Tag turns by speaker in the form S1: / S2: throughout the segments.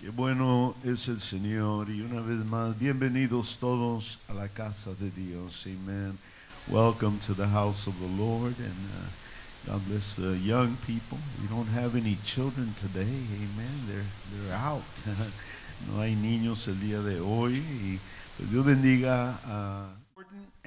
S1: Qué bueno es el Señor y una vez más, bienvenidos todos a la casa de Dios. Amen. Welcome to the house of the Lord, and God bless the young people. We don't have any children today. Amen. They're out. No hay niños el día de hoy y pues Dios bendiga.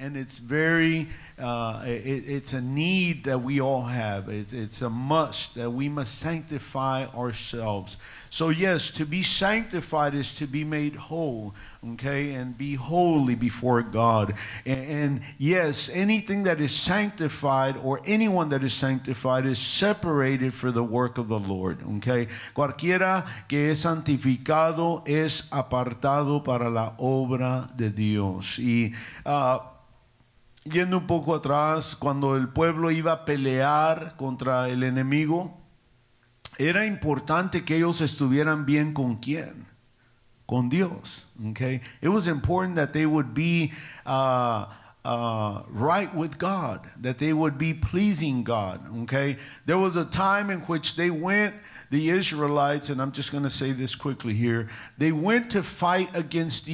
S1: And it's very, it's a need that we all have. It's a must that we must sanctify ourselves. So yes, to be sanctified is to be made whole, okay, and be holy before God. And yes, anything that is sanctified or anyone that is sanctified is separated for the work of the Lord, okay. Cualquiera que es santificado es apartado para la obra de Dios. Y yendo un poco atrás, cuando el pueblo iba a pelear contra el enemigo, era importante que ellos estuvieran bien con quién, con Dios. Okay, it was important that they would be right with God, that they would be pleasing God. Okay, there was a time in which they went, the Israelites, and I'm just going to say this quickly here, they went to fight against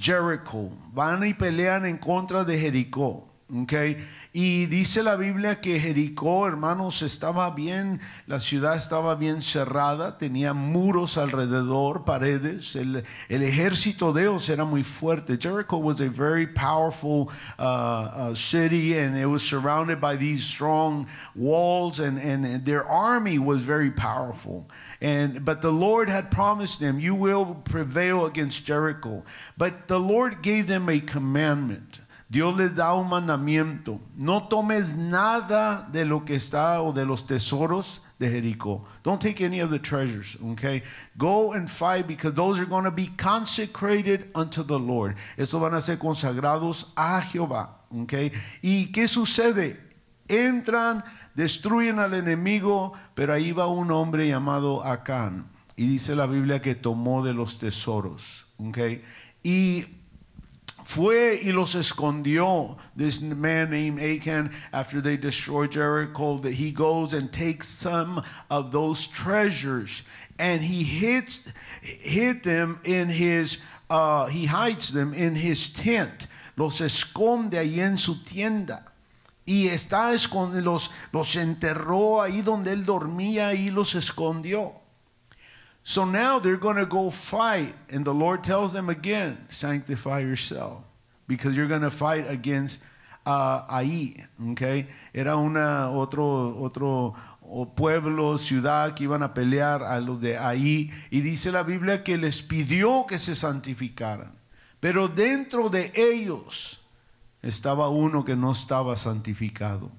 S1: Jericho. Van y pelean en contra de Jericó. Okay. Y dice la Biblia que Jericó, hermanos, estaba bien, la ciudad estaba bien cerrada, tenía muros alrededor, paredes, el ejército de ellos era muy fuerte. Jericho was a very powerful city, and it was surrounded by these strong walls, and their army was very powerful. But the Lord had promised them, you will prevail against Jericho. But the Lord gave them a commandment. Dios les da un mandamiento: no tomes nada de lo que está o de los tesoros de Jericó. Don't take any of the treasures, okay? Go and fight, because those are going to be consecrated unto the Lord. Estos van a ser consagrados a Jehová, okay? ¿Y qué sucede? Entran, destruyen al enemigo, pero ahí va un hombre llamado Acán, y dice la Biblia que tomó de los tesoros, okay? Y fue y los escondió. This man named Achan, after they destroy Jericho, that he goes and takes some of those treasures, and he hid them in his he hides them in his tent. Los esconde ahí en su tienda. Y está los enterró ahí donde él dormía y los escondió. So now they're going to go fight, and the Lord tells them again, sanctify yourself, because you're going to fight against Ai, okay? Era otro pueblo, ciudad que iban a pelear a los de Ai, y dice la Biblia que les pidió que se santificaran, pero dentro de ellos estaba uno que no estaba santificado,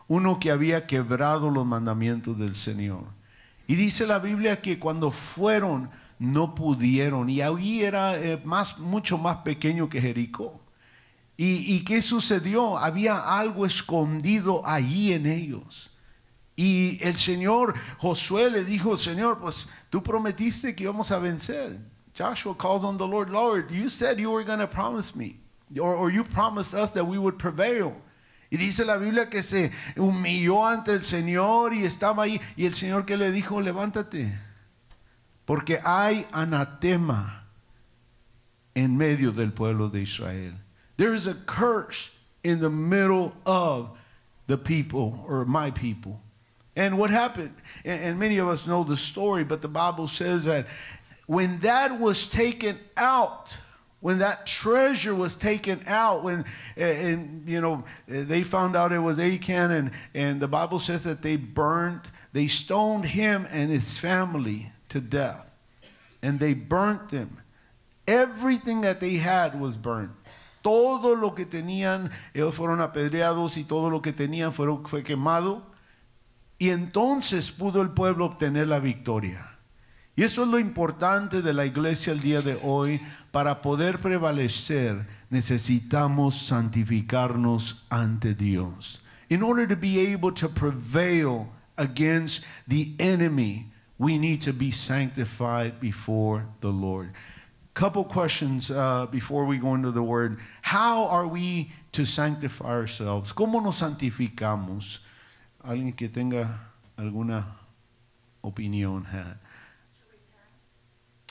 S1: uno que había quebrado los mandamientos del Señor. Y dice la Biblia que cuando fueron no pudieron, y ahí era mucho más pequeño que Jericó. ¿Y qué sucedió? Había algo escondido allí en ellos. Y el Señor, Josué le dijo: Señor, pues tú prometiste que íbamos a vencer. Joshua calls on the Lord, Lord, you said you were going to promise me, or you promised us that we would prevail. Y dice la Biblia que se humilló ante el Señor y estaba ahí. Y el Señor, que le dijo: levántate, porque hay anatema en medio del pueblo de Israel. There is a curse in the middle of the people, or my people. And what happened, and many of us know the story, but the Bible says that when that was taken out, when that treasure was taken out, when they found out it was Achan, and the Bible says that they stoned him and his family to death, and they burnt them. Everything that they had was burnt. Todo lo que tenían, ellos fueron apedreados, y todo lo que tenían fue quemado. Y entonces pudo el pueblo obtener la victoria. Y eso es lo importante de la iglesia el día de hoy. Para poder prevalecer, necesitamos santificarnos ante Dios. In order to be able to prevail against the enemy, we need to be sanctified before the Lord. Couple questions before we go into the word. How are we to sanctify ourselves? ¿Cómo nos santificamos? Alguien que tenga alguna opinión.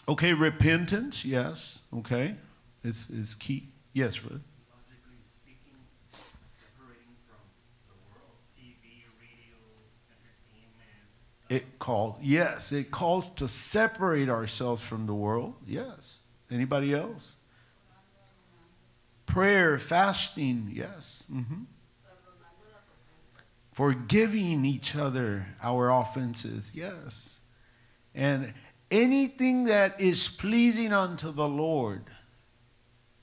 S1: Okay, repentance, yes. Okay, is key. Yes, brother.
S2: Logically speaking, separating from the world, TV, radio, entertainment.
S1: It calls to separate ourselves from the world. Yes. Anybody else? Prayer, fasting, yes. Forgiving each other our offenses, yes. And anything that is pleasing unto the Lord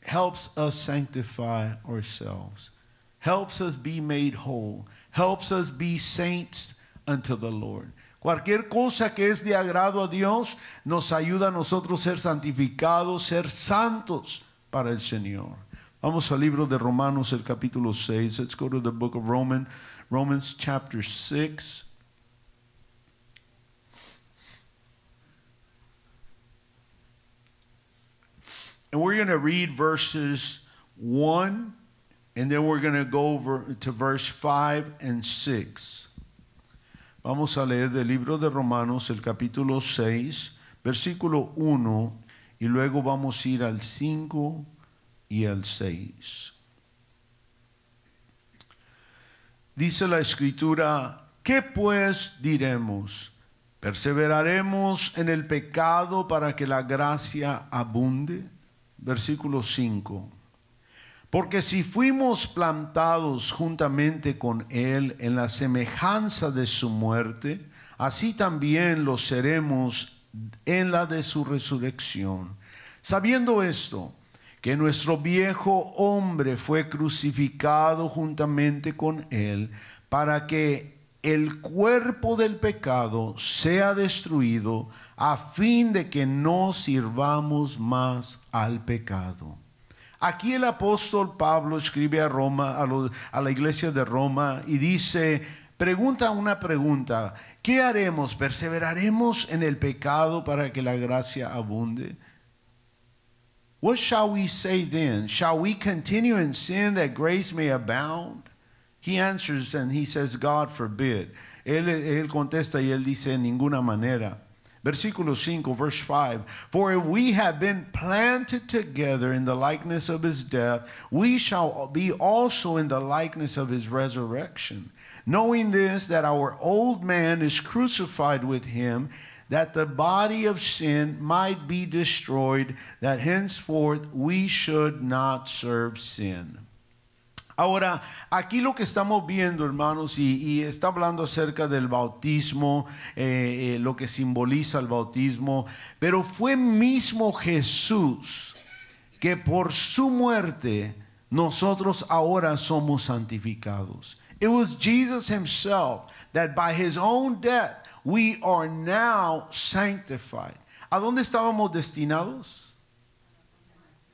S1: helps us sanctify ourselves, helps us be made whole, helps us be saints unto the Lord. Cualquier cosa que es de agrado a Dios nos ayuda a nosotros ser santificados, ser santos para el Señor. Vamos al libro de Romanos, el capítulo 6. Let's go to the book of Romans chapter 6. And we're going to read verses 1, and then we're going to go over to verse 5 and 6. Vamos a leer del libro de Romanos, el capítulo 6, versículo 1, y luego vamos a ir al 5 y al 6. Dice la Escritura, ¿qué pues diremos? ¿Perseveraremos en el pecado para que la gracia abunde? Versículo 5. Porque si fuimos plantados juntamente con Él en la semejanza de su muerte, así también lo seremos en la de su resurrección. Sabiendo esto, que nuestro viejo hombre fue crucificado juntamente con Él, para que el cuerpo del pecado sea destruido, a fin de que no sirvamos más al pecado. Aquí el apóstol Pablo escribe a Roma, a la iglesia de Roma, y dice, pregunta una pregunta: ¿qué haremos? ¿Perseveraremos en el pecado para que la gracia abunde? What shall we say then? Shall we continue in sin that grace may abound? He answers and he says, God forbid. Él contesta y él dice, en ninguna manera. Versículo 5, verse 5. For if we have been planted together in the likeness of his death, we shall be also in the likeness of his resurrection. Knowing this, that our old man is crucified with him, that the body of sin might be destroyed, that henceforth we should not serve sin. Ahora, aquí lo que estamos viendo, hermanos, y está hablando acerca del bautismo, lo que simboliza el bautismo, pero fue mismo Jesús que por su muerte nosotros ahora somos santificados. It was Jesus himself that by his own death we are now sanctified. ¿A dónde estábamos destinados?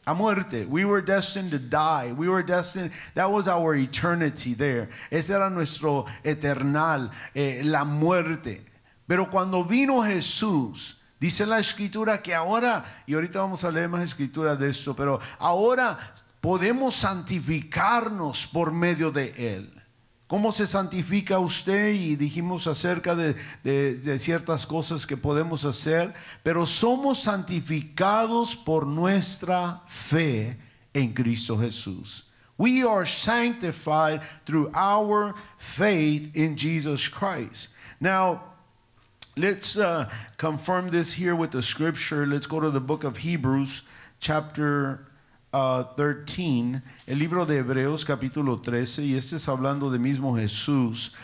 S1: A muerte. We were destined to die. We were destined, that was our eternity there. Ese era nuestro eternal, la muerte. Pero cuando vino Jesús, dice la Escritura que ahora, y ahorita vamos a leer más Escritura de esto, pero ahora podemos santificarnos por medio de Él. ¿Cómo se santifica usted? Y dijimos acerca de ciertas cosas que podemos hacer, pero somos santificados por nuestra fe en Cristo Jesús. We are sanctified through our faith in Jesus Christ. Now, let's confirm this here with the scripture. Let's go to the book of Hebrews, chapter 13, el libro de Hebreos capítulo 13, y este es hablando de mismo Jesús.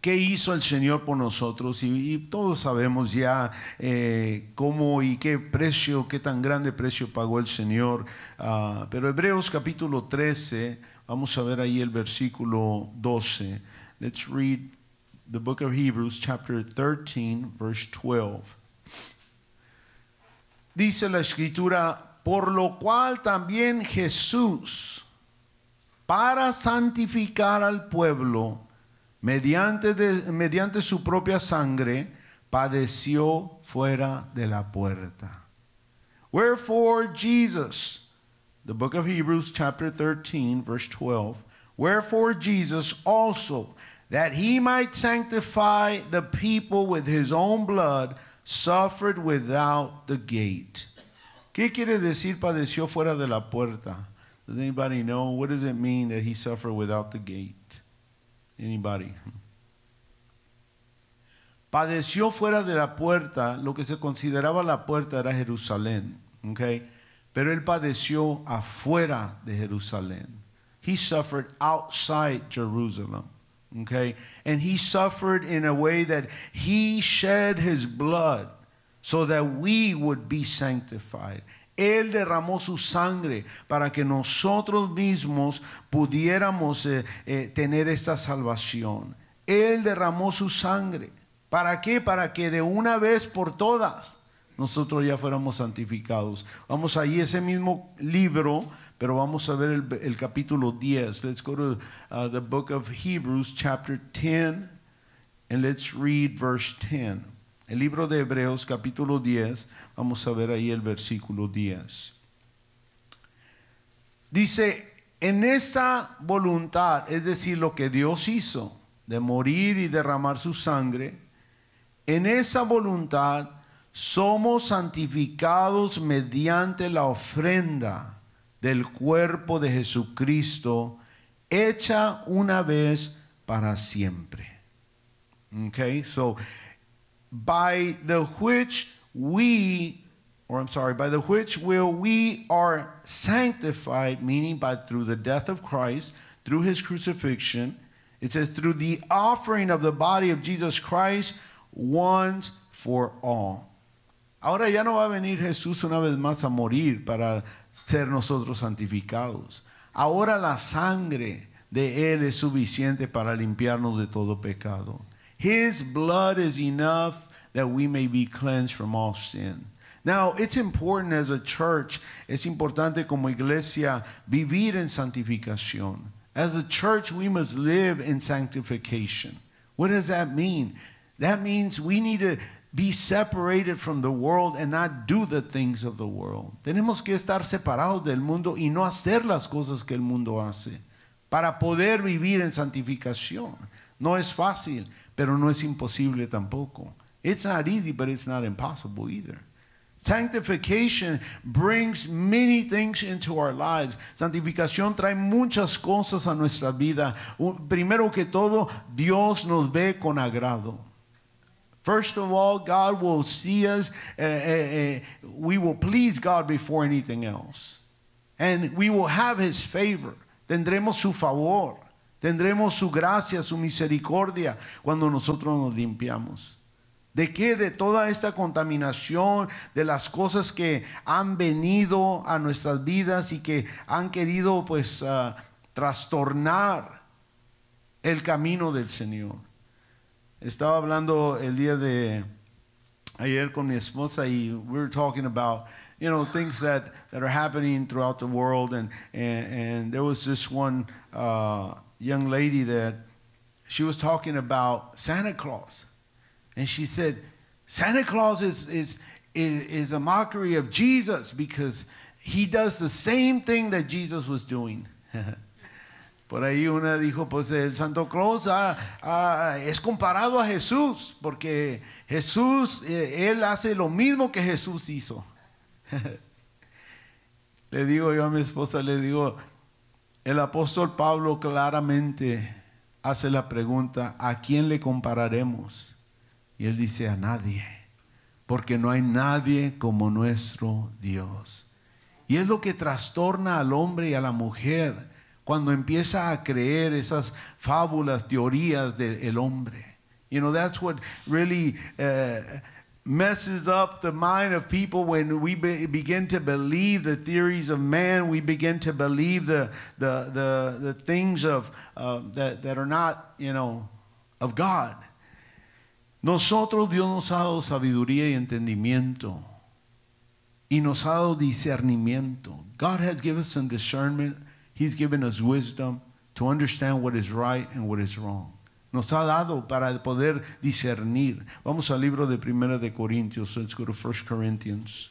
S1: ¿Qué hizo el Señor por nosotros? Y todos sabemos ya cómo y qué precio, qué tan grande precio pagó el Señor. Pero Hebreos capítulo 13, vamos a ver ahí el versículo 12. Let's read the book of Hebrews chapter 13, verse 12. Dice la Escritura, por lo cual también Jesús, para santificar al pueblo, mediante su propia sangre, padeció fuera de la puerta. Wherefore Jesus, the book of Hebrews chapter 13, verse 12, wherefore Jesus also, that he might sanctify the people with his own blood, suffered without the gate. ¿Qué quiere decir padeció fuera de la puerta? Does anybody know? What does it mean that he suffered without the gate? Anybody? Padeció fuera de la puerta. Lo que se consideraba la puerta era Jerusalén. Okay? Pero él padeció afuera de Jerusalén. He suffered outside Jerusalem. Okay? And he suffered in a way that he shed his blood so that we would be sanctified. Él derramó su sangre para que nosotros mismos pudiéramos tener esta salvación. Él derramó su sangre. ¿Para qué? Para que de una vez por todas nosotros ya fuéramos santificados. Vamos ahí ese mismo libro, pero vamos a ver el capítulo 10. Let's go to the book of Hebrews chapter 10 and let's read verse 10. El libro de Hebreos capítulo 10, vamos a ver ahí el versículo 10. Dice, en esa voluntad, es decir, lo que Dios hizo, de morir y derramar su sangre, en esa voluntad somos santificados mediante la ofrenda del cuerpo de Jesucristo, hecha una vez para siempre. Okay, so by the which we are sanctified, meaning through the death of Christ, through his crucifixion. It says through the offering of the body of Jesus Christ once for all. Ahora ya no va a venir Jesús una vez más a morir para ser nosotros santificados. Ahora la sangre de él es suficiente para limpiarnos de todo pecado. His blood is enough that we may be cleansed from all sin. Now, it's important as a church, es importante como iglesia vivir en santificación. As a church, we must live in sanctification. What does that mean? That means we need to be separated from the world and not do the things of the world. Tenemos que estar separados del mundo y no hacer las cosas que el mundo hace para poder vivir en santificación. No es fácil, pero no es imposible tampoco. It's not easy, but it's not impossible either. Sanctification brings many things into our lives. Santificación trae muchas cosas a nuestra vida. Primero que todo, Dios nos ve con agrado. First of all, God will see us, we will please God before anything else. And we will have his favor. Tendremos su favor. Tendremos su gracia, su misericordia cuando nosotros nos limpiamos. ¿De qué? De toda esta contaminación, de las cosas que han venido a nuestras vidas y que han querido pues trastornar el camino del Señor. Estaba hablando el día de ayer con mi esposa y we were talking about, you know, things that are happening throughout the world, and there was this one young lady that she was talking about Santa Claus. And she said, Santa Claus is a mockery of Jesus because he does the same thing that Jesus was doing. Por ahí una dijo, pues el Santo Claus es comparado a Jesús porque Jesús, él hace lo mismo que Jesús hizo. Le digo yo a mi esposa, le digo, el apóstol Pablo claramente hace la pregunta, ¿a quién le compararemos? Y él dice, a nadie, porque no hay nadie como nuestro Dios. Y es lo que trastorna al hombre y a la mujer cuando empieza a creer esas fábulas, teorías del hombre. You know, that's what really messes up the mind of people when we begin to believe the theories of man. We begin to believe the things of that are not, you know, of God. Nosotros, Dios nos ha dado sabiduría y entendimiento y nos ha dado discernimiento. God has given us some discernment. He's given us wisdom to understand what is right and what is wrong. Nos ha dado para poder discernir. Vamos al libro de Primera de Corintios. Let's go to 1 Corinthians.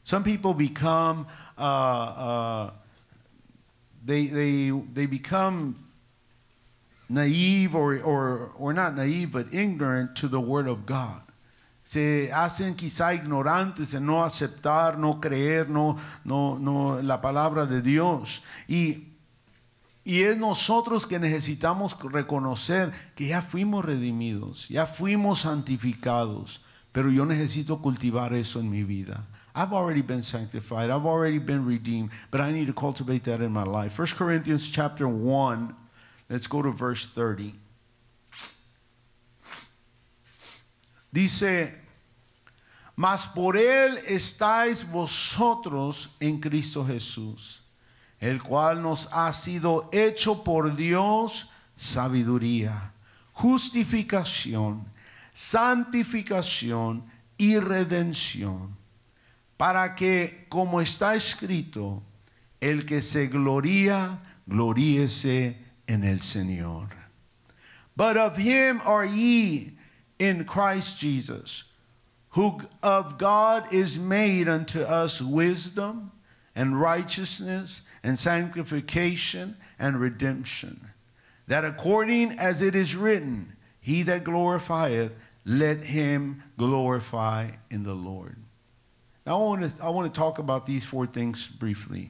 S1: Some people become they become naive or not naive but ignorant to the word of God. se hacen quizá ignorantes en no aceptar, no creer, no la palabra de Dios. Y es nosotros que necesitamos reconocer que ya fuimos redimidos, ya fuimos santificados, pero yo necesito cultivar eso en mi vida. I've already been sanctified, I've already been redeemed, but I need to cultivate that in my life. 1 Corinthians chapter 1, let's go to verse 30. Dice, mas por él estáis vosotros en Cristo Jesús, el cual nos ha sido hecho por Dios sabiduría, justificación, santificación y redención, para que, como está escrito, el que se gloría, gloríese en el Señor. But of him are ye in Christ Jesus, who of God is made unto us wisdom and righteousness and sanctification and redemption, that according as it is written, he that glorifieth, let him glorify in the Lord. Now I want to talk about these four things briefly.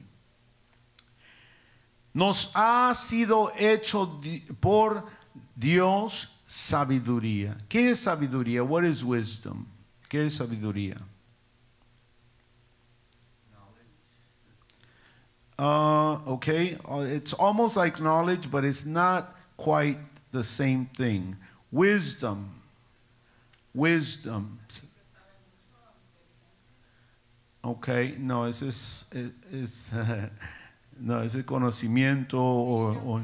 S1: Nos ha sido hecho por Dios sabiduría. ¿Qué es sabiduría? What is wisdom? ¿Qué es sabiduría? Okay, it's almost like knowledge, but it's not quite the same thing. Wisdom. Okay, no, ese es no, ese conocimiento or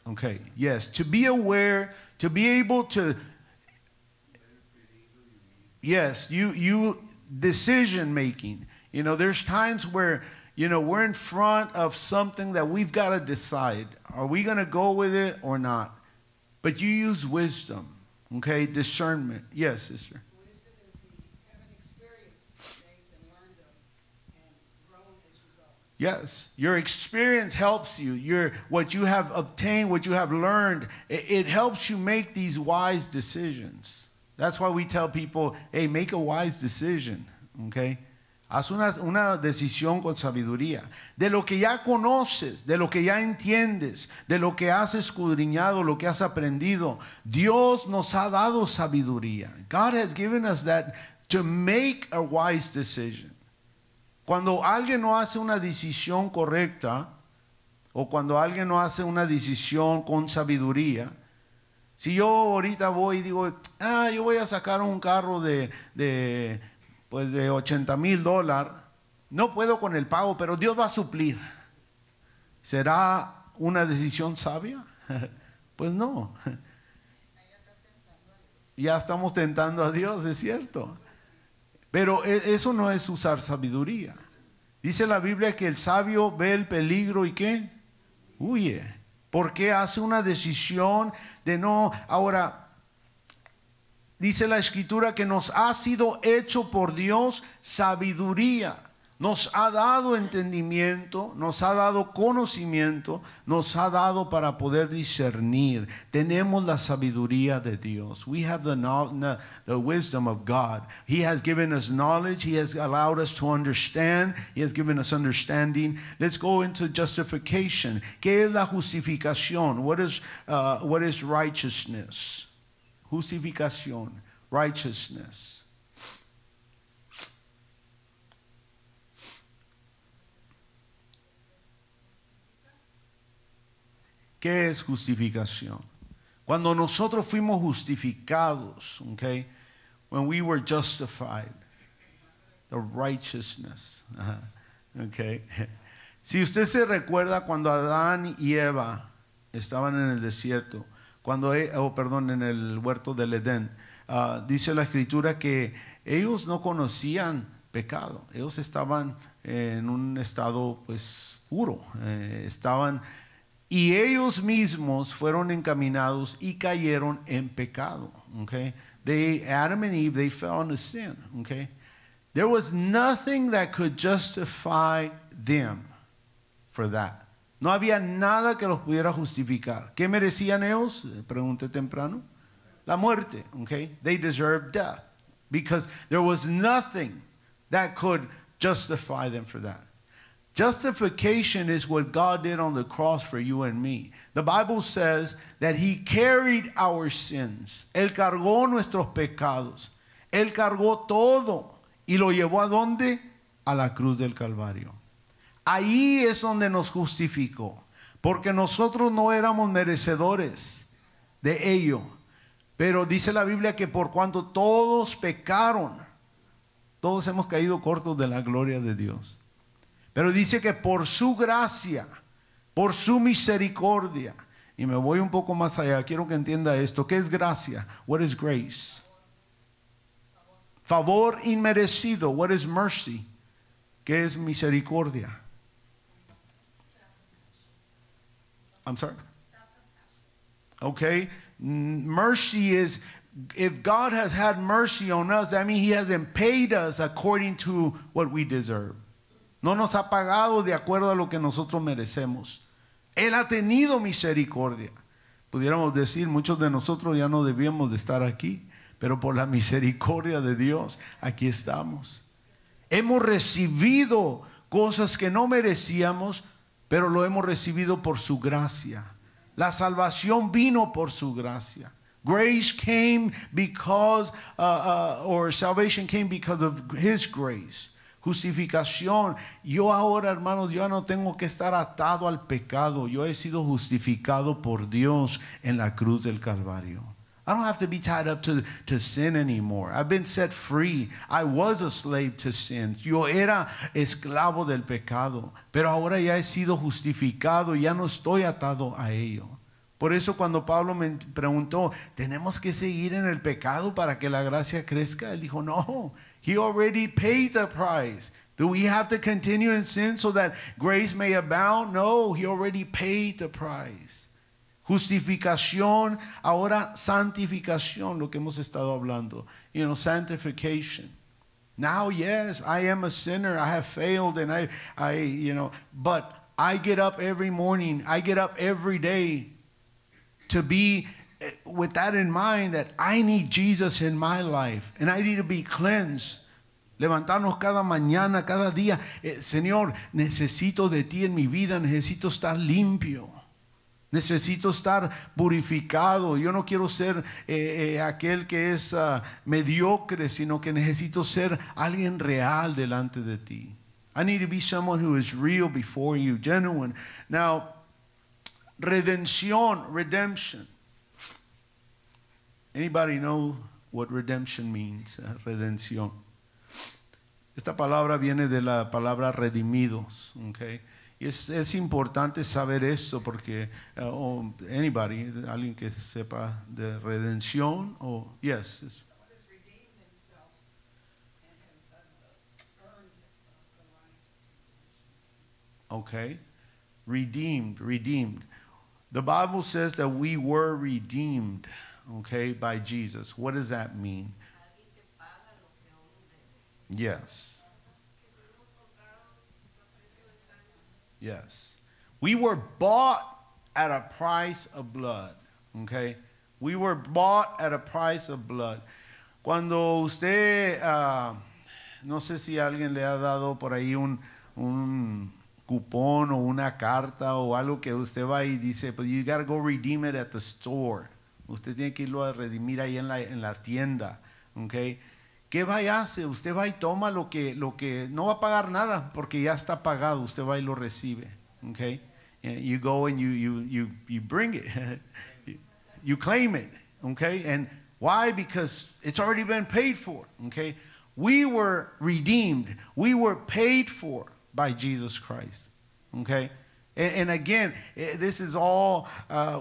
S1: okay, yes, to be aware, to be able to, yes, you decision making. You know, there's times where, you know, we're in front of something that we've got to decide. Are we going to go with it or not? But you use wisdom, okay, discernment. Yes, sister.
S3: Wisdom is the having experienced things and learned them and grown as you go.
S1: Yes, your experience helps you. What you have obtained, what you have learned, it helps you make these wise decisions. That's why we tell people, hey, make a wise decision, okay? Haz una decisión con sabiduría. De lo que ya conoces, de lo que ya entiendes, de lo que has escudriñado, lo que has aprendido. Dios nos ha dado sabiduría. God has given us that to make a wise decision. Cuando alguien no hace una decisión correcta, o cuando alguien no hace una decisión con sabiduría, si yo ahorita voy y digo, yo voy a sacar un carro de $80,000, no puedo con el pago, pero Dios va a suplir. ¿Será una decisión sabia? Pues no. Ya estamos tentando a Dios, es cierto. Pero eso no es usar sabiduría. Dice la Biblia que el sabio ve el peligro y ¿qué? Huye. Porque hace una decisión de no. Ahora, dice la Escritura que nos ha sido hecho por Dios sabiduría. Nos ha dado entendimiento, nos ha dado conocimiento, nos ha dado para poder discernir. Tenemos la sabiduría de Dios. We have the wisdom of God. He has given us knowledge. He has allowed us to understand. He has given us understanding. Let's go into justification. ¿Qué es la justificación? What is righteousness? Justificación, righteousness. ¿Qué es justificación? Cuando nosotros fuimos justificados, okay, when we were justified, the righteousness, okay. Si usted se recuerda cuando Adán y Eva estaban en el desierto, en el huerto del Edén, dice la Escritura que ellos no conocían pecado, ellos estaban en un estado pues puro, y ellos mismos fueron encaminados y cayeron en pecado, okay? Adam and Eve, they fell into sin, okay? There was nothing that could justify them for that. No había nada que los pudiera justificar. ¿Qué merecían ellos? Pregunté temprano. la muerte. Okay? They deserved death because there was nothing that could justify them for that. Justification is what God did on the cross for you and me. The Bible says that He carried our sins. Él cargó nuestros pecados. Él cargó todo y lo llevó ¿a dónde? A la cruz del Calvario. Ahí es donde nos justificó, porque nosotros no éramos merecedores de ello. Pero dice la Biblia que por cuanto todos pecaron, todos hemos caído cortos de la gloria de Dios. Pero dice que por su gracia, por su misericordia, y me voy un poco más allá, quiero que entienda esto. ¿Qué es gracia? What is grace? Favor inmerecido. What is mercy? ¿Qué es misericordia? I'm sorry? Okay. Mercy is, if God has had mercy on us, that means He hasn't paid us according to what we deserve. No nos ha pagado de acuerdo a lo que nosotros merecemos. Él ha tenido misericordia. Pudiéramos decir, muchos de nosotros ya no debíamos de estar aquí, pero por la misericordia de Dios, aquí estamos. Hemos recibido cosas que no merecíamos, pero lo hemos recibido por su gracia. La salvación vino por su gracia. Grace came because, or salvation came because of His grace. Justificación. Yo ahora, hermanos, yo no tengo que estar atado al pecado. Yo he sido justificado por Dios en la cruz del Calvario. I don't have to be tied up to sin anymore. I've been set free. I was a slave to sin. Yo era esclavo del pecado, pero ahora ya he sido justificado, ya no estoy atado a ello. Por eso cuando Pablo me preguntó, ¿tenemos que seguir en el pecado para que la gracia crezca? Él dijo, no, He already paid the price. Do we have to continue in sin so that grace may abound? No, He already paid the price. Justificación, ahora santificación, lo que hemos estado hablando. You know, sanctification. Now, yes, I am a sinner. I have failed and but I get up every morning. I get up every day to be with that in mind, that I need Jesus in my life and I need to be cleansed. Levantarnos cada mañana, cada día. Señor, necesito de ti en mi vida, necesito estar limpio. Necesito estar purificado. Yo no quiero ser aquel que es mediocre, sino que necesito ser alguien real delante de ti. I need to be someone who is real before you, genuine. Now, redención, redemption. Anybody know what redemption means? Redención. Esta palabra viene de la palabra redimidos, okay? Y es importante saber esto porque anybody, alguien que sepa de redención o yes.
S3: Someone has redeemed themselves and have earned the right.
S1: Okay. Redeemed. The Bible says that we were redeemed, okay, by Jesus. What does that mean? Yes. Yes. We were bought at a price of blood. Okay. We were bought at a price of blood. Cuando usted, no sé si alguien le ha dado por ahí un cupón o una carta o algo que usted va y dice, but you gotta go redeem it at the store. Usted tiene que irlo a redimir ahí en la tienda. Okay. ¿Qué va y hace? Usted va y toma lo que no va a pagar nada porque ya está pagado. Usted va y lo recibe. Okay? You go and you bring it. You claim it. Okay? And why? Because it's already been paid for. Okay? We were redeemed. We were paid for by Jesus Christ. Okay? And again, this is all,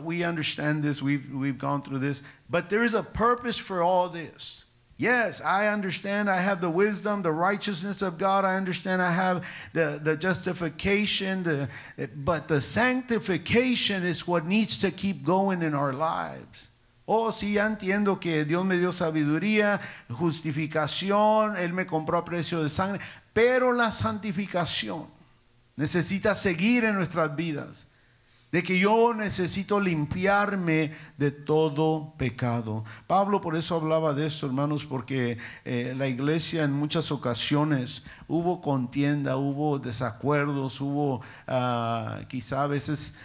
S1: we understand this. We've gone through this. But there is a purpose for all this. Yes, I understand. I have the wisdom, the righteousness of God. I understand I have the justification. But the sanctification is what needs to keep going in our lives. Oh, sí, ya entiendo que Dios me dio sabiduría, justificación, Él me compró a precio de sangre. Pero la santificación necesita seguir en nuestras vidas. de que yo necesito limpiarme de todo pecado. Pablo por eso hablaba de esto, hermanos, porque la iglesia en muchas ocasiones hubo contienda, hubo desacuerdos, hubo quizá a veces,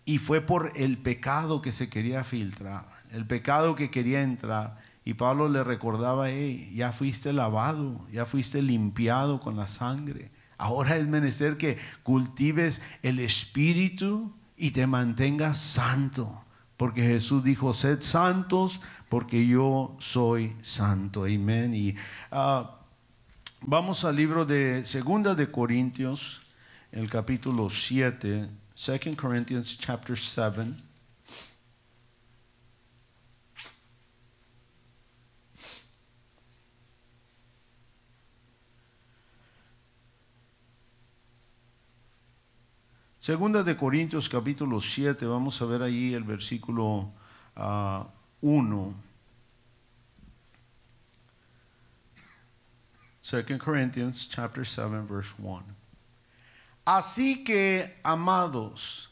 S1: y fue por el pecado que se quería filtrar, el pecado que quería entrar. Y Pablo le recordaba, hey, ya fuiste lavado, ya fuiste limpiado con la sangre. Ahora es menester que cultives el espíritu y te mantengas santo. Porque Jesús dijo, sed santos porque yo soy santo. Amén. Y vamos al libro de 2 de Corintios, el capítulo 7. 2 Corinthians chapter 7. Segunda de Corintios capítulo 7, vamos a ver ahí el versículo 1. 2 Corinthians chapter 7 verse 1. Así que, amados,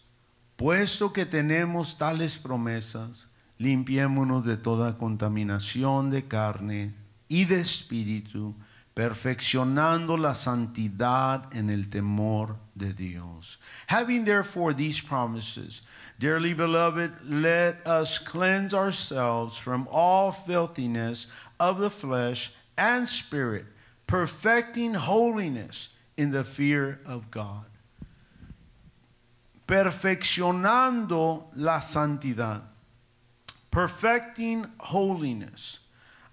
S1: puesto que tenemos tales promesas, limpiémonos de toda contaminación de carne y de espíritu, perfeccionando la santidad en el temor de Dios. Having therefore these promises, dearly beloved, let us cleanse ourselves from all filthiness of the flesh and spirit, perfecting holiness in the fear of God. Perfeccionando la santidad. Perfecting holiness.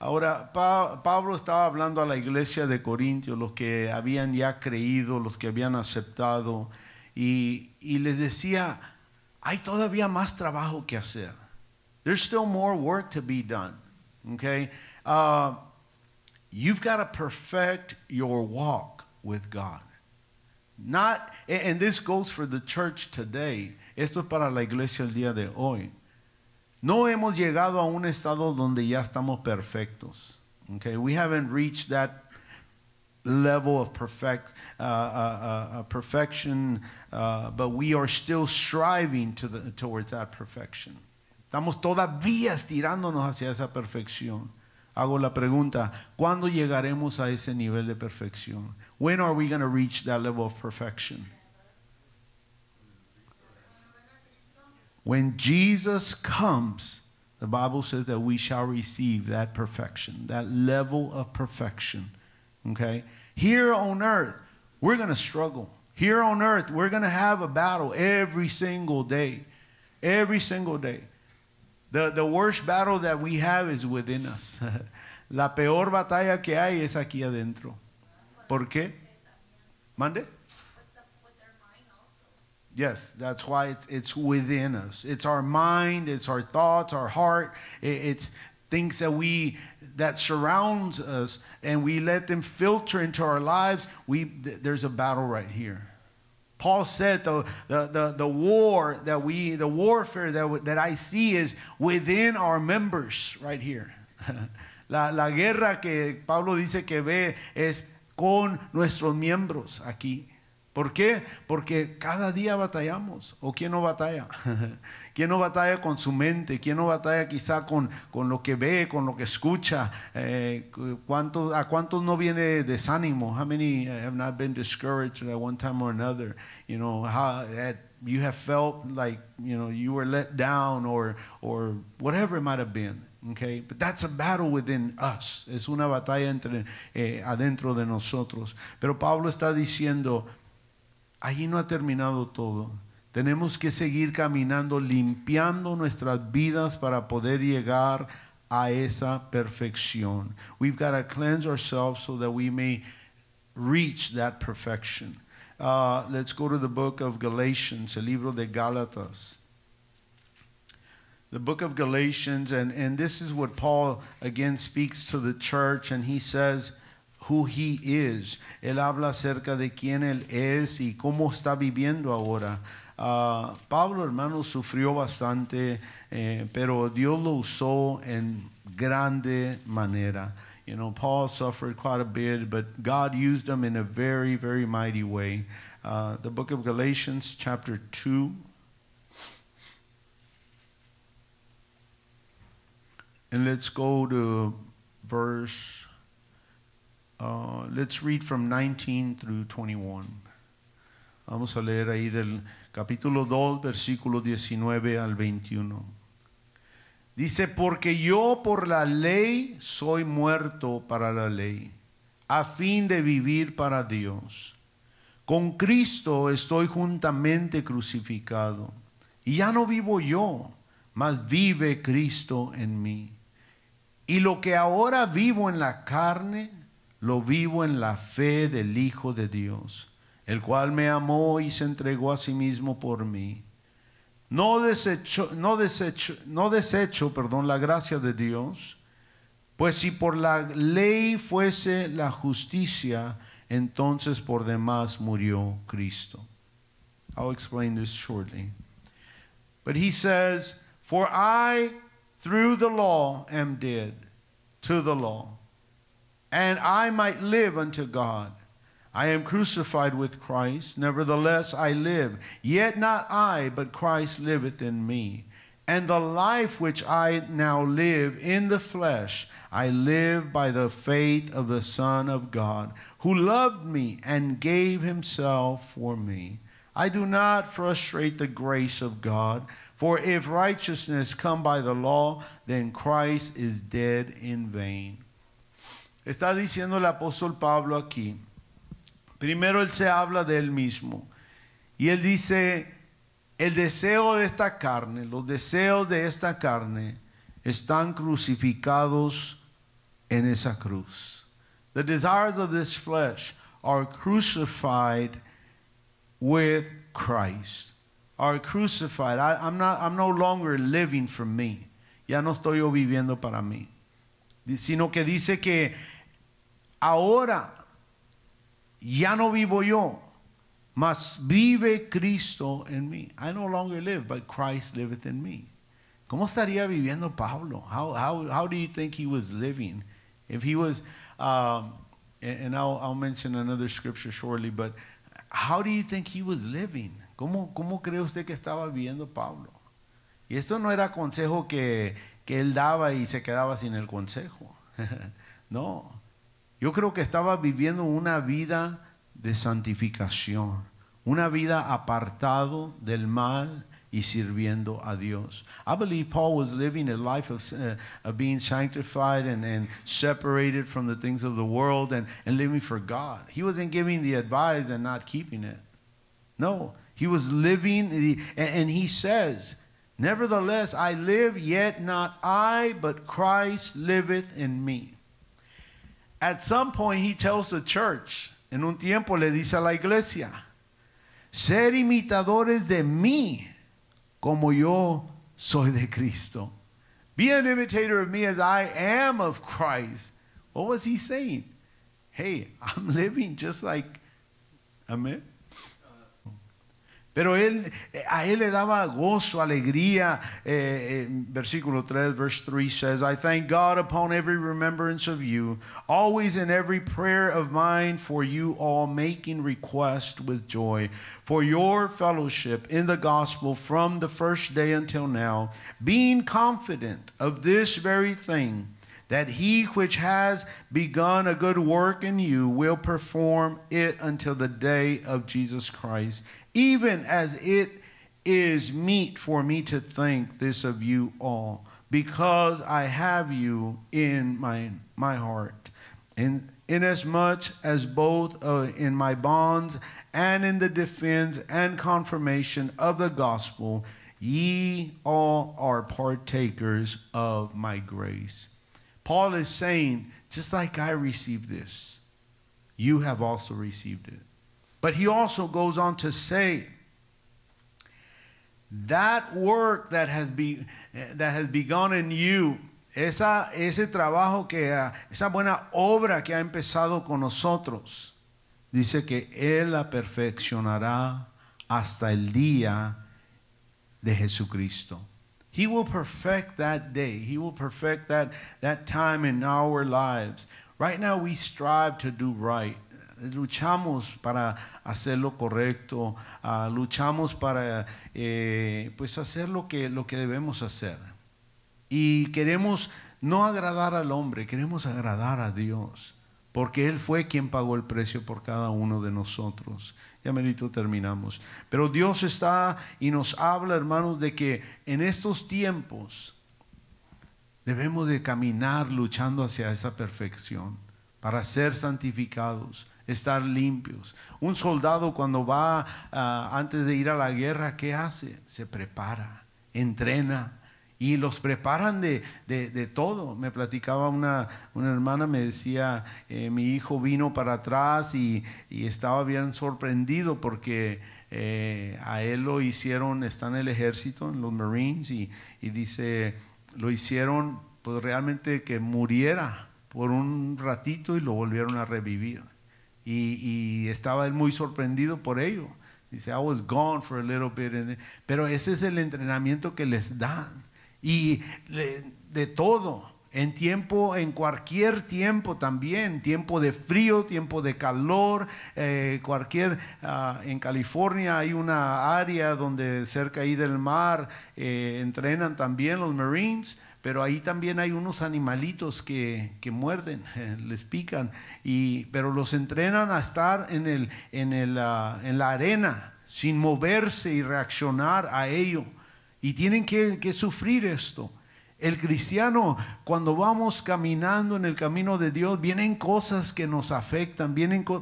S1: Ahora, Pablo estaba hablando a la iglesia de Corintios, los que habían ya creído, los que habían aceptado, y les decía, hay todavía más trabajo que hacer. There's still more work to be done. Okay? You've got to perfect your walk with God. Not, and this goes for the church today. Esto es para la iglesia el día de hoy. No hemos llegado a un estado donde ya estamos perfectos. Okay, we haven't reached that level of perfection, but we are still striving towards that perfection. Estamos todavía estirándonos hacia esa perfección. Hago la pregunta, ¿cuándo llegaremos a ese nivel de perfección? When are we going to reach that level of perfection? When Jesus comes, the Bible says that we shall receive that perfection, that level of perfection. Okay? Here on earth, we're going to struggle. Here on earth, we're going to have a battle every single day. Every single day. The worst battle that we have is within us. La peor batalla que hay es aquí adentro. ¿Por qué? ¿Mande? Yes, that's why it's within us. It's our mind, it's our thoughts, our heart. It's things that surrounds us, and we let them filter into our lives. There's a battle right here. Paul said the warfare that I see is within our members right here. La guerra que Pablo dice que ve es con nuestros miembros aquí. ¿Por qué? Porque cada día batallamos. ¿O quién no batalla? ¿Quién no batalla con su mente? ¿Quién no batalla quizá con lo que ve, con lo que escucha? ¿A cuántos no viene desánimo? How many have not been discouraged at one time or another? You know, how you have felt like, you know, you were let down or whatever it might have been. Okay, but that's a battle within us. Es una batalla adentro de nosotros. Pero Pablo está diciendo, allí no ha terminado todo. Tenemos que seguir caminando, limpiando nuestras vidas para poder llegar a esa perfección. We've got to cleanse ourselves so that we may reach that perfection. Let's go to the book of Galatians, el libro de Gálatas. The book of Galatians, and this is what Paul again speaks to the church, and he says who he is. Él habla acerca de quién él es y cómo está viviendo ahora. Pablo, hermano, sufrió bastante, pero Dios lo usó en grande manera. You know, Paul suffered quite a bit, but God used him in a very, very mighty way. The book of Galatians, chapter 2. And let's go to verse, let's read from 19 through 21. Vamos a leer ahí del capítulo 2, versículo 19 al 21. Dice, porque yo por la ley soy muerto para la ley, a fin de vivir para Dios. Con Cristo estoy juntamente crucificado, y ya no vivo yo, mas vive Cristo en mí. Y lo que ahora vivo en la carne, lo vivo en la fe del Hijo de Dios, el cual me amó y se entregó a sí mismo por mí. No desecho, la gracia de Dios, pues si por la ley fuese la justicia, entonces por demás murió Cristo. I'll explain this shortly. But he says, for I through the law am dead to the law, and I might live unto God. I am crucified with Christ, nevertheless I live, yet not I, but Christ liveth in me. And the life which I now live in the flesh, I live by the faith of the Son of God, who loved me and gave himself for me. I do not frustrate the grace of God, for if righteousness come by the law, then Christ is dead in vain. Está diciendo el apóstol Pablo aquí. Primero él se habla de él mismo. Y él dice, el deseo de esta carne, los deseos de esta carne están crucificados en esa cruz. The desires of this flesh are crucified with Christ. Are crucified. I'm no longer living for me. Ya no estoy yo viviendo para mí. Sino que dice que ahora ya no vivo yo, mas vive Cristo en mí. I no longer live, but Christ liveth in me. ¿Cómo estaría viviendo Pablo? How do you think he was living? If he was, and I'll mention another scripture shortly, but how do you think he was living? ¿Cómo cree usted que estaba viviendo Pablo? Y esto no era consejo que él daba y se quedaba sin el consejo. No. Yo creo que estaba viviendo una vida de santificación, una vida apartado del mal y sirviendo a Dios. I believe Paul was living a life of being sanctified and separated from the things of the world and living for God. He wasn't giving the advice and not keeping it. No, he was living, and he says, nevertheless I live, yet not I, but Christ liveth in me. At some point he tells the church, en un tiempo le dice a la iglesia, ser imitadores de mí como yo soy de Cristo. Be an imitator of me as I am of Christ. What was he saying? Hey, I'm living just like, amen. Pero a él le daba gozo, alegría. Versículo 3, verse 3 says, I thank God upon every remembrance of you, always in every prayer of mine for you all, making request with joy, for your fellowship in the gospel from the first day until now, being confident of this very thing, that he which has begun a good work in you will perform it until the day of Jesus Christ. Even as it is meet for me to think this of you all, because I have you in my heart, inasmuch as both in my bonds and in the defense and confirmation of the gospel, ye all are partakers of my grace. Paul is saying, just like I received this, you have also received it. But he also goes on to say, that work that has begun in you, ese trabajo esa buena obra que ha empezado con nosotros, dice que él la perfeccionará hasta el día de Jesucristo. He will perfect that day. He will perfect that time in our lives. Right now we strive to do right. Luchamos para hacer lo correcto, luchamos para pues hacer lo que debemos hacer. Y queremos no agradar al hombre, queremos agradar a Dios, porque Él fue quien pagó el precio por cada uno de nosotros. Ya merito terminamos. Pero Dios está y nos habla, hermanos, de que en estos tiempos debemos de caminar luchando hacia esa perfección, para ser santificados, estar limpios. Un soldado cuando va antes de ir a la guerra, ¿qué hace? Se prepara, entrena. Y los preparan de todo. Me platicaba una hermana, me decía, mi hijo vino para atrás y estaba bien sorprendido porque a él lo hicieron, está en el ejército, en los Marines, y dice, lo hicieron pues realmente que muriera por un ratito y lo volvieron a revivir. Y estaba él muy sorprendido por ello. Dice, I was gone for a little bit. Pero ese es el entrenamiento que les dan. Y de todo, en cualquier tiempo también, tiempo de frío, tiempo de calor, en California hay una área donde cerca ahí del mar entrenan también los Marines, pero ahí también hay unos animalitos que muerden, les pican, pero los entrenan a estar en la arena sin moverse y reaccionar a ello. Y tienen que sufrir esto. El cristiano, cuando vamos caminando en el camino de Dios, vienen cosas que nos afectan,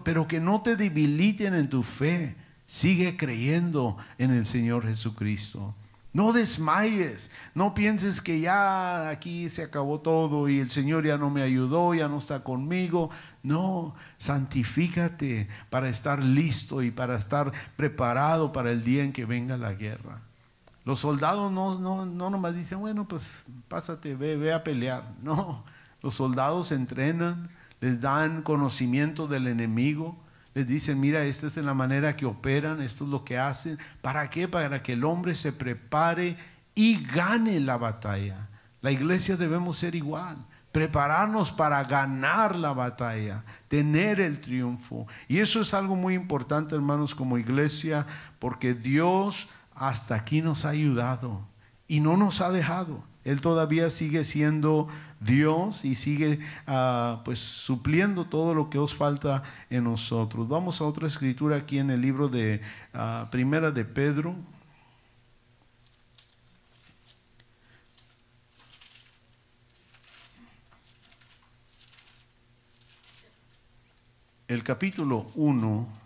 S1: pero que no te debiliten en tu fe. Sigue creyendo en el Señor Jesucristo. No desmayes, no pienses que ya aquí se acabó todo y el Señor ya no me ayudó, ya no está conmigo. No, santifícate para estar listo y para estar preparado para el día en que venga la guerra. Los soldados no nomás dicen, bueno, pues pásate, ve a pelear. No, los soldados entrenan, les dan conocimiento del enemigo, les dicen, mira, esta es la manera que operan, esto es lo que hacen. ¿Para qué? Para que el hombre se prepare y gane la batalla. La iglesia debemos ser igual, prepararnos para ganar la batalla, tener el triunfo. Y eso es algo muy importante, hermanos, como iglesia, porque Dios hasta aquí nos ha ayudado y no nos ha dejado. Él todavía sigue siendo Dios y sigue pues supliendo todo lo que os falta en nosotros. Vamos a otra escritura aquí en el libro de Primera de Pedro. El capítulo 1.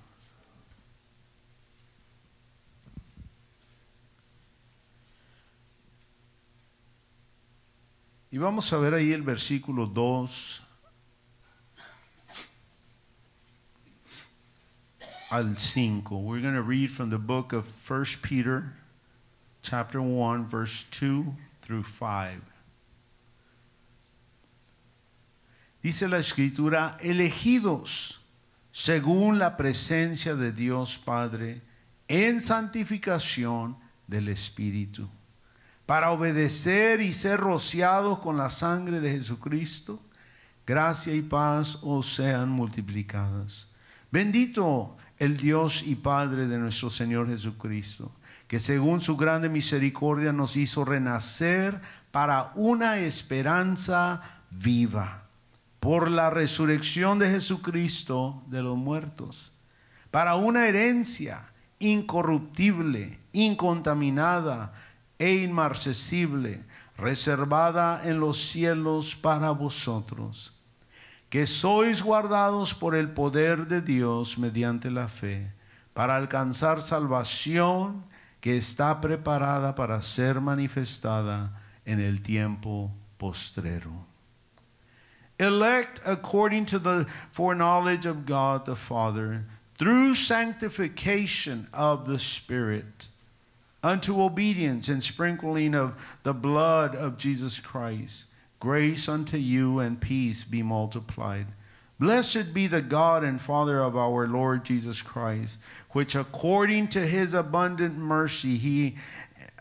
S1: Y vamos a ver ahí el versículo 2 al 5. We're going to read from the book of 1 Peter, chapter 1, verse 2 through 5. Dice la escritura, elegidos según la presencia de Dios Padre en santificación del Espíritu, para obedecer y ser rociados con la sangre de Jesucristo, gracia y paz os sean multiplicadas. Bendito el Dios y Padre de nuestro Señor Jesucristo, que según su grande misericordia nos hizo renacer para una esperanza viva, por la resurrección de Jesucristo de los muertos, para una herencia incorruptible, incontaminada, e inmarcesible, reservada en los cielos para vosotros, que sois guardados por el poder de Dios mediante la fe, para alcanzar salvación que está preparada para ser manifestada en el tiempo postrero. Elect according to the foreknowledge of God the Father, through sanctification of the Spirit, unto obedience and sprinkling of the blood of Jesus Christ. Grace unto you and peace be multiplied. Blessed be the God and Father of our Lord Jesus Christ, which according to his abundant mercy he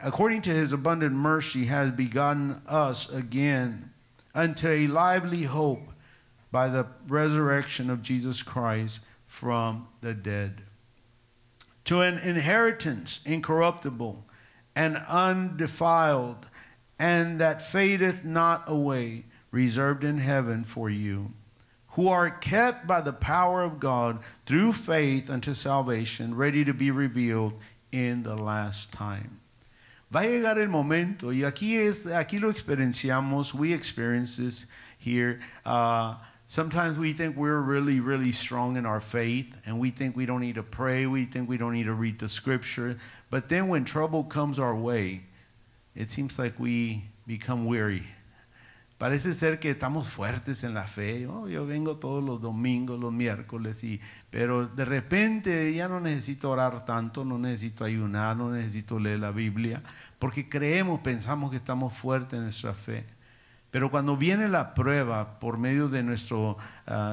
S1: according to his abundant mercy, has begotten us again unto a lively hope by the resurrection of Jesus Christ from the dead, to an inheritance incorruptible and undefiled, and that fadeth not away, reserved in heaven for you, who are kept by the power of God through faith unto salvation, ready to be revealed in the last time. Va a llegar el momento, y aquí lo experienciamos. We experience this here. Sometimes we think we're really, really strong in our faith, and we think we don't need to pray. We think we don't need to read the scripture. But then when trouble comes our way, it seems like we become weary. Parece ser que estamos fuertes en la fe. Oh, yo vengo todos los domingos, los miércoles, pero de repente ya no necesito orar tanto, no necesito ayunar, no necesito leer la Biblia, porque pensamos que estamos fuertes en nuestra fe. Pero cuando viene la prueba por medio de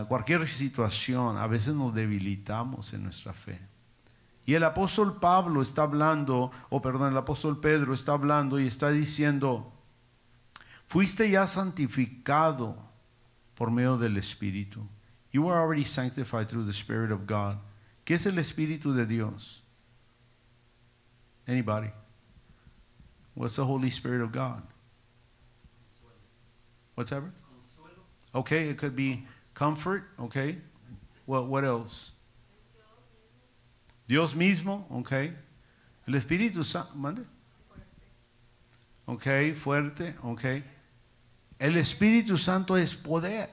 S1: cualquier situación, a veces nos debilitamos en nuestra fe. Y el apóstol Pablo está hablando, el apóstol Pedro está hablando y está diciendo: fuiste ya santificado por medio del Espíritu. You were already sanctified through the Spirit of God. ¿Qué es el Espíritu de Dios? Anybody? What's the Holy Spirit of God? Whatever? Okay, it could be comfort. Okay. What else? Dios mismo. Okay. El Espíritu Santo. ¿Mande? Okay, fuerte. Okay. El Espíritu Santo es poder.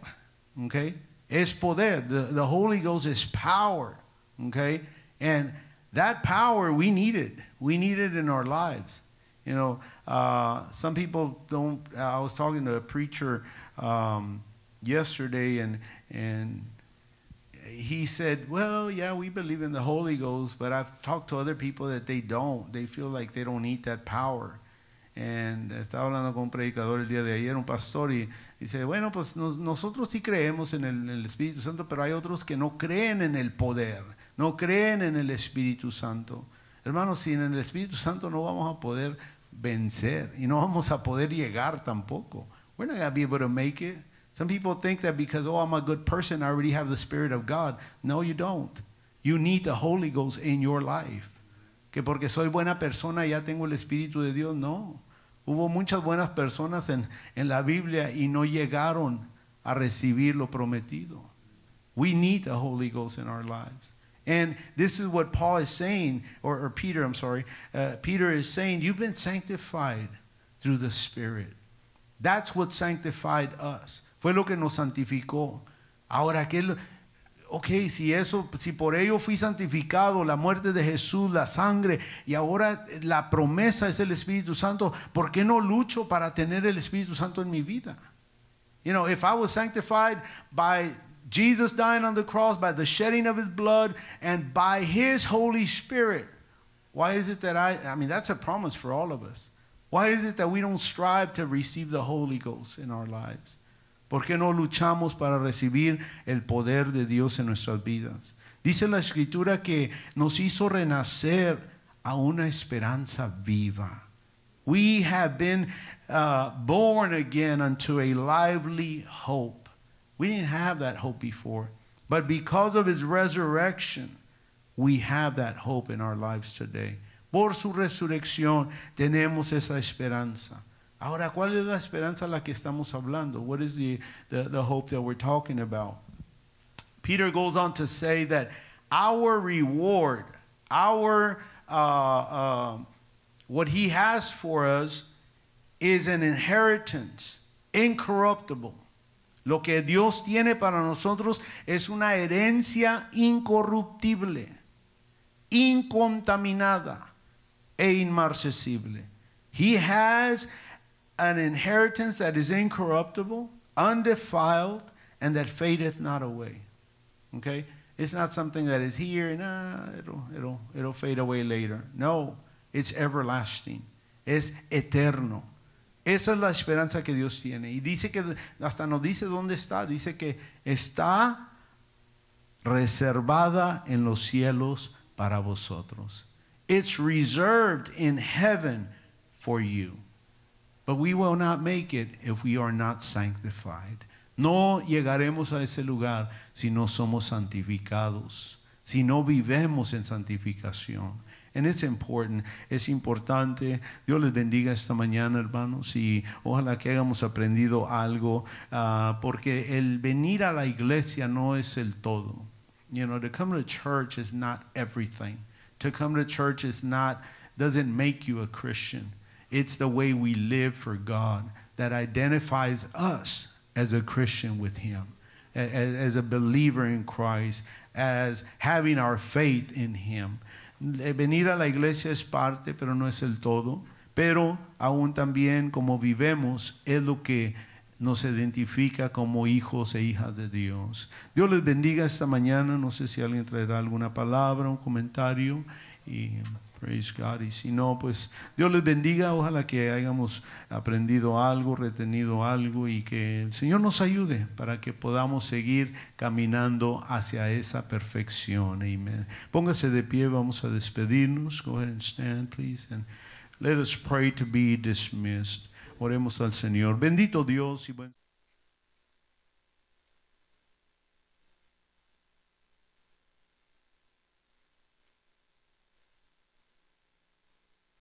S1: Okay. Es poder. The Holy Ghost is power. Okay. And that power, we need it. We need it in our lives. You know, some people don't. I was talking to a preacher yesterday, and he said, well, yeah, we believe in the Holy Ghost, but I've talked to other people that they don't. They feel like they don't need that power. And estaba hablando con un predicador el día de ayer, un pastor, y dice, bueno, pues nosotros sí creemos en el Espíritu Santo, pero hay otros que no creen en el poder, no creen en el Espíritu Santo. Hermanos, sin el Espíritu Santo no vamos a poder vencer y no vamos a poder llegar tampoco. We're not going to be able to make it. Some people think that because, oh, I'm a good person, I already have the Spirit of God. No, you don't. You need the Holy Ghost in your life. Que porque soy buena persona ya tengo el Espíritu de Dios. No. Hubo muchas buenas personas en la Biblia y no llegaron a recibir lo prometido. We need the Holy Ghost in our lives. And this is what Paul is saying, or Peter, I'm sorry. Peter is saying, you've been sanctified through the Spirit. That's what sanctified us. Fue lo que nos santificó. Ahora, si por ello fui santificado, la muerte de Jesús, la sangre, y ahora la promesa es el Espíritu Santo, ¿por qué no lucho para tener el Espíritu Santo en mi vida? You know, if I was sanctified by Jesus dying on the cross, by the shedding of his blood, and by his Holy Spirit, why is it that I mean, that's a promise for all of us. Why is it that we don't strive to receive the Holy Ghost in our lives? ¿Por qué no luchamos para recibir el poder de Dios en nuestras vidas? Dice la Escritura que nos hizo renacer a una esperanza viva. We have been born again unto a lively hope. We didn't have that hope before. But because of his resurrection, we have that hope in our lives today. Por su resurrección tenemos esa esperanza. Ahora, ¿cuál es la esperanza a la que estamos hablando? What is the hope that we're talking about? Peter goes on to say that our reward, what he has for us is an inheritance, incorruptible. Lo que Dios tiene para nosotros es una herencia incorruptible, incontaminada e inmarcesible. He has an inheritance that is incorruptible, undefiled, and that fadeth not away. Okay? It's not something that is here and it'll fade away later. No, it's everlasting. Es eterno. Esa es la esperanza que Dios tiene. Y dice que, hasta nos dice dónde está. Dice que está reservada en los cielos para vosotros. It's reserved in heaven for you. But we will not make it if we are not sanctified. No llegaremos a ese lugar si no somos santificados, si no vivemos en santificación. And it's important, es importante. Dios les bendiga esta mañana, hermanos, y ojalá que hayamos aprendido algo, porque el venir a la iglesia no es el todo. You know, to come to church is not everything. To come to church doesn't make you a Christian. It's the way we live for God that identifies us as a Christian with Him, as a believer in Christ, as having our faith in Him. Venir a la iglesia es parte, pero no es el todo. Pero aún también como vivemos es lo que nos identifica como hijos e hijas de Dios. Dios les bendiga esta mañana. No sé si alguien traerá alguna palabra, un comentario. Y praise God. Y si no, pues Dios les bendiga. Ojalá que hayamos aprendido algo, retenido algo, y que el Señor nos ayude para que podamos seguir caminando hacia esa perfección. Amen. Póngase de pie, vamos a despedirnos. Go ahead and stand, please, and let us pray to be dismissed. Oremos al Señor. Bendito Dios y buen